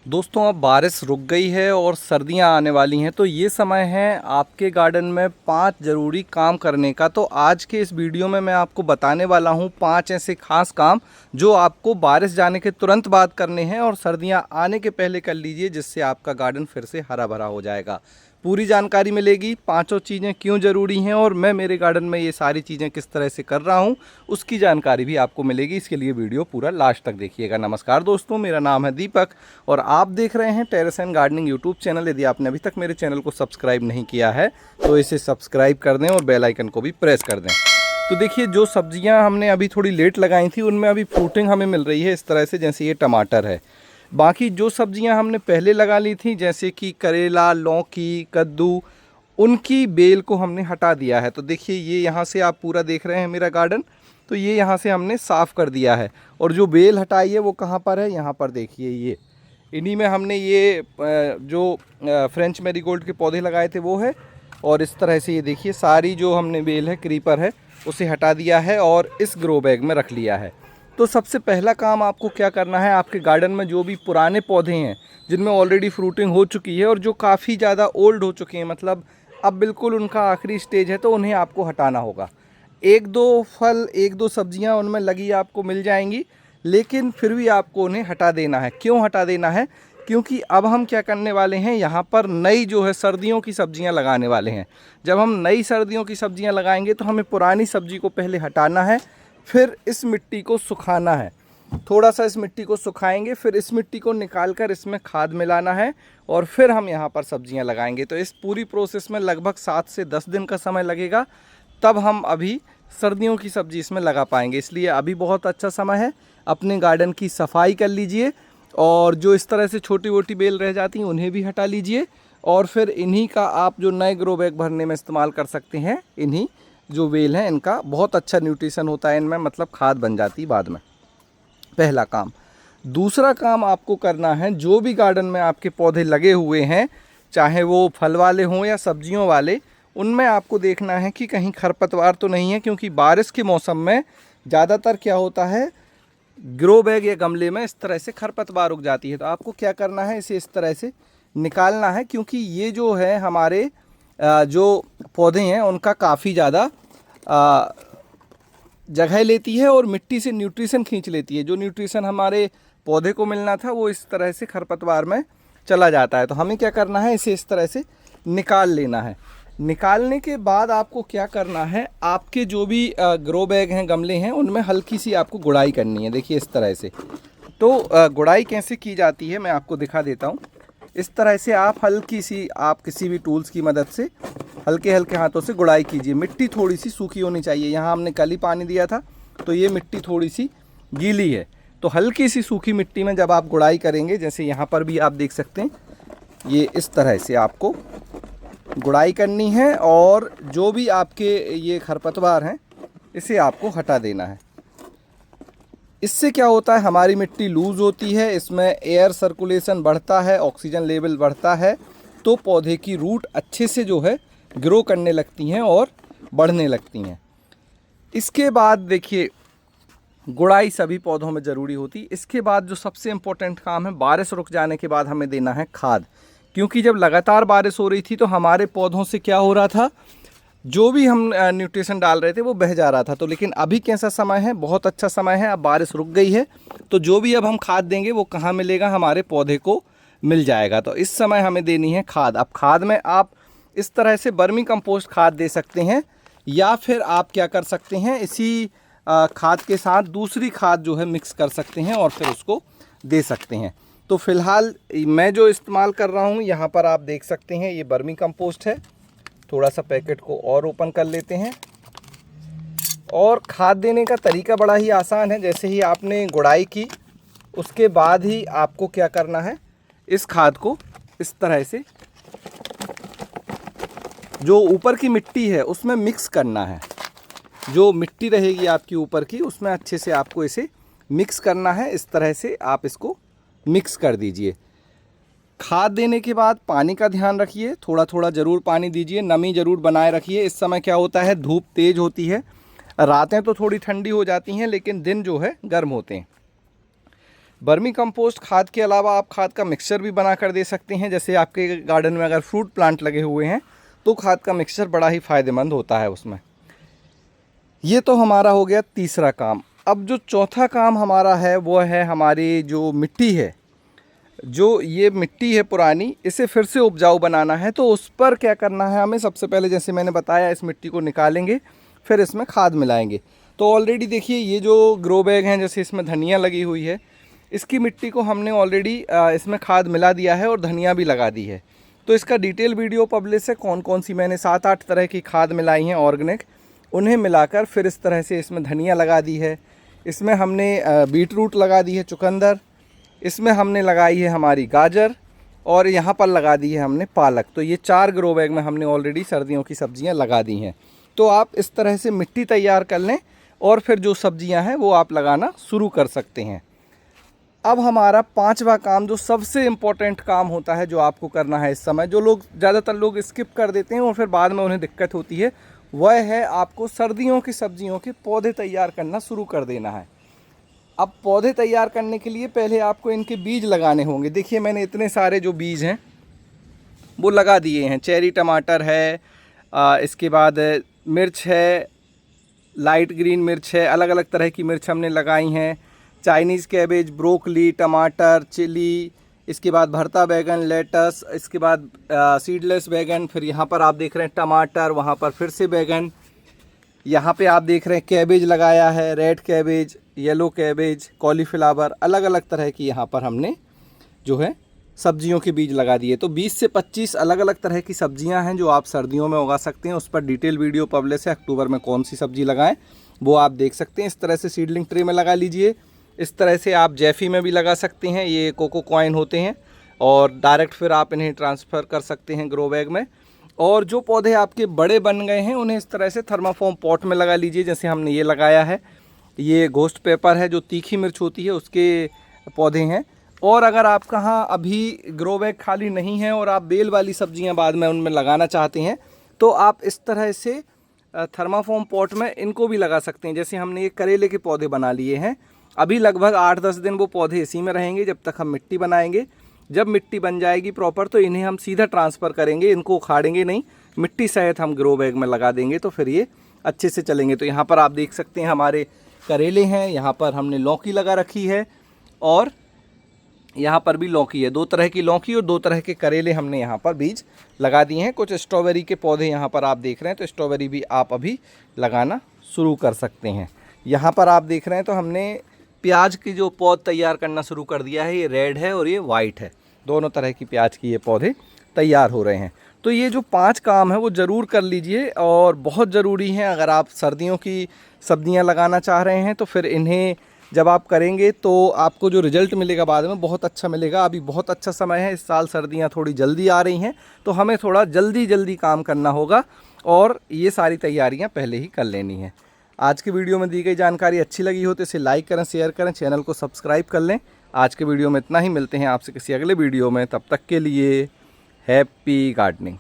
दोस्तों अब बारिश रुक गई है और सर्दियां आने वाली हैं, तो ये समय है आपके गार्डन में 5 ज़रूरी काम करने का। तो आज के इस वीडियो में मैं आपको बताने वाला हूं 5 ऐसे खास काम जो आपको बारिश जाने के तुरंत बाद करने हैं और सर्दियां आने के पहले कर लीजिए, जिससे आपका गार्डन फिर से हरा भरा हो जाएगा। पूरी जानकारी मिलेगी, पांचों चीज़ें क्यों ज़रूरी हैं और मैं मेरे गार्डन में ये सारी चीज़ें किस तरह से कर रहा हूँ उसकी जानकारी भी आपको मिलेगी। इसके लिए वीडियो पूरा लास्ट तक देखिएगा। नमस्कार दोस्तों, मेरा नाम है दीपक और आप देख रहे हैं terrace and gardening YouTube channel. यदि आपने अभी तक मेरे चैनल को सब्सक्राइब नहीं किया है तो इसे सब्सक्राइब कर दें और बेल आइकन को भी प्रेस कर दें। तो देखिए, जो सब्जियां हमने अभी थोड़ी लेट लगाई थी उनमें अभी फ्रूटिंग हमें मिल रही है इस तरह से, जैसे ये टमाटर है। बाकी जो सब्जियां हमने पहले लगा ली थी जैसे कि करेला, लौकी, कद्दू, उनकी बेल को हमने हटा दिया है। तो देखिए, ये यहाँ से आप पूरा देख रहे हैं मेरा गार्डन, तो ये यहाँ से हमने साफ़ कर दिया है। और जो बेल हटाई है वो कहाँ पर है, यहाँ पर देखिए, ये इन्हीं में हमने ये जो फ्रेंच मैरीगोल्ड के पौधे लगाए थे वो है। और इस तरह से ये देखिए, सारी जो हमने बेल है, क्रीपर है, उसे हटा दिया है और इस ग्रो बैग में रख लिया है। तो सबसे पहला काम आपको क्या करना है, आपके गार्डन में जो भी पुराने पौधे हैं जिनमें ऑलरेडी फ्रूटिंग हो चुकी है और जो काफ़ी ज़्यादा ओल्ड हो चुके हैं, मतलब अब बिल्कुल उनका आखिरी स्टेज है, तो उन्हें आपको हटाना होगा। एक दो फल, एक दो सब्जियां उनमें लगी आपको मिल जाएंगी, लेकिन फिर भी आपको उन्हें हटा देना है। क्यों हटा देना है? क्योंकि अब हम क्या करने वाले हैं, यहाँ पर नई जो है सर्दियों की सब्जियां लगाने वाले हैं। जब हम नई सर्दियों की सब्जियां लगाएंगे तो हमें पुरानी सब्जी को पहले हटाना है, फिर इस मिट्टी को सुखाना है। थोड़ा सा इस मिट्टी को सुखाएंगे, फिर इस मिट्टी को निकाल कर इसमें खाद मिलाना है और फिर हम यहाँ पर सब्जियाँ लगाएंगे। तो इस पूरी प्रोसेस में लगभग 7 से 10 दिन का समय लगेगा, तब हम अभी सर्दियों की सब्ज़ी इसमें लगा पाएंगे। इसलिए अभी बहुत अच्छा समय है, अपने गार्डन की सफाई कर लीजिए और जो इस तरह से छोटी मोटी बेल रह जाती हैं उन्हें भी हटा लीजिए। और फिर इन्हीं का आप जो नए ग्रो बैग भरने में इस्तेमाल कर सकते हैं। इन्हीं जो बेल हैं इनका बहुत अच्छा न्यूट्रिशन होता है इनमें, मतलब खाद बन जाती बाद में। पहला काम। दूसरा काम आपको करना है, जो भी गार्डन में आपके पौधे लगे हुए हैं, चाहे वो फल वाले हों या सब्जियों वाले, उनमें आपको देखना है कि कहीं खरपतवार तो नहीं है। क्योंकि बारिश के मौसम में ज़्यादातर क्या होता है, ग्रो बैग या गमले में इस तरह से खरपतवार उग जाती है। तो आपको क्या करना है, इसे इस तरह से निकालना है। क्योंकि ये जो है हमारे जो पौधे हैं उनका काफ़ी ज़्यादा जगह लेती है और मिट्टी से न्यूट्रिशन खींच लेती है। जो न्यूट्रिशन हमारे पौधे को मिलना था वो इस तरह से खरपतवार में चला जाता है। तो हमें क्या करना है, इसे इस तरह से निकाल लेना है। निकालने के बाद आपको क्या करना है, आपके जो भी ग्रो बैग हैं, गमले हैं, उनमें हल्की सी आपको गुड़ाई करनी है। देखिए इस तरह से। तो गुड़ाई कैसे की जाती है मैं आपको दिखा देता हूँ। इस तरह से आप हल्की सी, आप किसी भी टूल्स की मदद से हल्के हल्के हाथों से गुड़ाई कीजिए। मिट्टी थोड़ी सी सूखी होनी चाहिए। यहाँ हमने कल ही पानी दिया था तो ये मिट्टी थोड़ी सी गीली है। तो हल्की सी सूखी मिट्टी में जब आप गुड़ाई करेंगे, जैसे यहाँ पर भी आप देख सकते हैं, ये इस तरह से आपको गुड़ाई करनी है और जो भी आपके ये खरपतवार हैं इसे आपको हटा देना है। इससे क्या होता है, हमारी मिट्टी लूज़ होती है, इसमें एयर सर्कुलेशन बढ़ता है, ऑक्सीजन लेवल बढ़ता है, तो पौधे की रूट अच्छे से जो है ग्रो करने लगती हैं और बढ़ने लगती हैं। इसके बाद देखिए, गुड़ाई सभी पौधों में ज़रूरी होती। इसके बाद जो सबसे इम्पोर्टेंट काम है, बारिश रुक जाने के बाद हमें देना है खाद। क्योंकि जब लगातार बारिश हो रही थी तो हमारे पौधों से क्या हो रहा था, जो भी हम न्यूट्रिशन डाल रहे थे वो बह जा रहा था। तो लेकिन अभी कैसा समय है, बहुत अच्छा समय है। अब बारिश रुक गई है तो जो भी अब हम खाद देंगे वो कहाँ मिलेगा, हमारे पौधे को मिल जाएगा। तो इस समय हमें देनी है खाद। अब खाद में आप इस तरह से वर्मी कंपोस्ट खाद दे सकते हैं, या फिर आप क्या कर सकते हैं, इसी खाद के साथ दूसरी खाद जो है मिक्स कर सकते हैं और फिर उसको दे सकते हैं। तो फिलहाल मैं जो इस्तेमाल कर रहा हूँ, यहाँ पर आप देख सकते हैं, ये वर्मी कंपोस्ट है। थोड़ा सा पैकेट को और ओपन कर लेते हैं। और खाद देने का तरीका बड़ा ही आसान है। जैसे ही आपने गुड़ाई की उसके बाद ही आपको क्या करना है, इस खाद को इस तरह से जो ऊपर की मिट्टी है उसमें मिक्स करना है। जो मिट्टी रहेगी आपकी ऊपर की, उसमें अच्छे से आपको इसे मिक्स करना है। इस तरह से आप इसको मिक्स कर दीजिए। खाद देने के बाद पानी का ध्यान रखिए, थोड़ा थोड़ा ज़रूर पानी दीजिए, नमी ज़रूर बनाए रखिए। इस समय क्या होता है, धूप तेज़ होती है, रातें तो थोड़ी ठंडी हो जाती हैं लेकिन दिन जो है गर्म होते हैं। वर्मी कंपोस्ट खाद के अलावा आप खाद का मिक्सचर भी बना कर दे सकते हैं। जैसे आपके गार्डन में अगर फ्रूट प्लांट लगे हुए हैं तो खाद का मिक्सचर बड़ा ही फ़ायदेमंद होता है उसमें। ये तो हमारा हो गया तीसरा काम। अब जो चौथा काम हमारा है वो है हमारी जो मिट्टी है, जो ये मिट्टी है पुरानी, इसे फिर से उपजाऊ बनाना है। तो उस पर क्या करना है हमें, सबसे पहले जैसे मैंने बताया इस मिट्टी को निकालेंगे, फिर इसमें खाद मिलाएंगे। तो ऑलरेडी देखिए ये जो ग्रो बैग हैं, जैसे इसमें धनिया लगी हुई है, इसकी मिट्टी को हमने ऑलरेडी इसमें खाद मिला दिया है और धनिया भी लगा दी है। तो इसका डिटेल वीडियो पब्लिश है, कौन कौन सी मैंने 7-8 तरह की खाद मिलाई हैं ऑर्गेनिक, उन्हें मिलाकर फिर इस तरह से इसमें धनिया लगा दी है। इसमें हमने बीट रूट लगा दी है, चुकंदर, इसमें हमने लगाई है हमारी गाजर, और यहाँ पर लगा दी है हमने पालक। तो ये 4 ग्रो बैग में हमने ऑलरेडी सर्दियों की सब्जियाँ लगा दी हैं। तो आप इस तरह से मिट्टी तैयार कर लें और फिर जो सब्जियाँ हैं वो आप लगाना शुरू कर सकते हैं। अब हमारा 5वां काम, जो सबसे इम्पोर्टेंट काम होता है, जो आपको करना है इस समय, जो लोग ज़्यादातर लोग स्किप कर देते हैं और फिर बाद में उन्हें दिक्कत होती है, वह है आपको सर्दियों की सब्जियों के पौधे तैयार करना शुरू कर देना है। अब पौधे तैयार करने के लिए पहले आपको इनके बीज लगाने होंगे। देखिए मैंने इतने सारे जो बीज हैं वो लगा दिए हैं। चेरी टमाटर है, इसके बाद मिर्च है, लाइट ग्रीन मिर्च है, अलग अलग तरह की मिर्च हमने लगाई हैं, चाइनीज़ कैबेज, ब्रोकली, टमाटर, चिली, इसके बाद भरता बैगन, लेटस, इसके बाद सीडलेस बैगन, फिर यहाँ पर आप देख रहे हैं टमाटर, वहाँ पर फिर से बैगन, यहाँ पे आप देख रहे हैं कैबेज लगाया है, red cabbage, yellow cabbage, cauliflower, अलग अलग तरह की यहाँ पर हमने जो है सब्जियों के बीज लगा दिए। तो 20 से 25 अलग अलग तरह की सब्जियां हैं जो आप सर्दियों में उगा सकते हैं। उस पर डिटेल वीडियो पब्लिश है, अक्टूबर में कौन सी सब्जी लगाएं वो आप देख सकते हैं। इस तरह से सीडलिंग ट्रे में लगा लीजिए। इस तरह से आप जैफी में भी लगा सकते हैं, ये कोको कॉइन होते हैं, और डायरेक्ट फिर आप इन्हें ट्रांसफ़र कर सकते हैं ग्रो बैग में। और जो पौधे आपके बड़े बन गए हैं उन्हें इस तरह से थर्माफॉर्म पॉट में लगा लीजिए। जैसे हमने ये लगाया है, ये घोस्ट पेपर है, जो तीखी मिर्च होती है, उसके पौधे हैं। और अगर आप कहाँ अभी ग्रो बैग खाली नहीं है और आप बेल वाली सब्जियां बाद में उनमें लगाना चाहते हैं, तो आप इस तरह से थर्माफॉर्म पॉट में इनको भी लगा सकते हैं। जैसे हमने ये करेले के पौधे बना लिए हैं, अभी लगभग 8-10 दिन वो पौधे इसी में रहेंगे जब तक हम मिट्टी बनाएंगे। जब मिट्टी बन जाएगी प्रॉपर तो इन्हें हम सीधा ट्रांसफ़र करेंगे, इनको उखाड़ेंगे नहीं, मिट्टी सहित हम ग्रो बैग में लगा देंगे, तो फिर ये अच्छे से चलेंगे। तो यहाँ पर आप देख सकते हैं हमारे करेले हैं, यहाँ पर हमने लौकी लगा रखी है, और यहाँ पर भी लौकी है। 2 तरह की लौकी और 2 तरह के करेले हमने यहाँ पर बीज लगा दिए हैं। कुछ स्ट्रॉबेरी के पौधे यहाँ पर आप देख रहे हैं, तो स्ट्रॉबेरी भी आप अभी लगाना शुरू कर सकते हैं। यहाँ पर आप देख रहे हैं तो हमने प्याज की जो पौध तैयार करना शुरू कर दिया है। ये रेड है और ये वाइट है, दोनों तरह की प्याज की ये पौधे तैयार हो रहे हैं। तो ये जो 5 काम है वो ज़रूर कर लीजिए और बहुत ज़रूरी है। अगर आप सर्दियों की सब्जियां लगाना चाह रहे हैं तो फिर इन्हें जब आप करेंगे तो आपको जो रिज़ल्ट मिलेगा बाद में बहुत अच्छा मिलेगा। अभी बहुत अच्छा समय है, इस साल सर्दियां थोड़ी जल्दी आ रही हैं, तो हमें थोड़ा जल्दी काम करना होगा और ये सारी तैयारियां पहले ही कर लेनी है। आज की वीडियो में दी गई जानकारी अच्छी लगी हो तो इसे लाइक करें, शेयर करें, चैनल को सब्सक्राइब कर लें। आज के वीडियो में इतना ही, मिलते हैं आपसे किसी अगले वीडियो में, तब तक के लिए हैप्पी गार्डनिंग।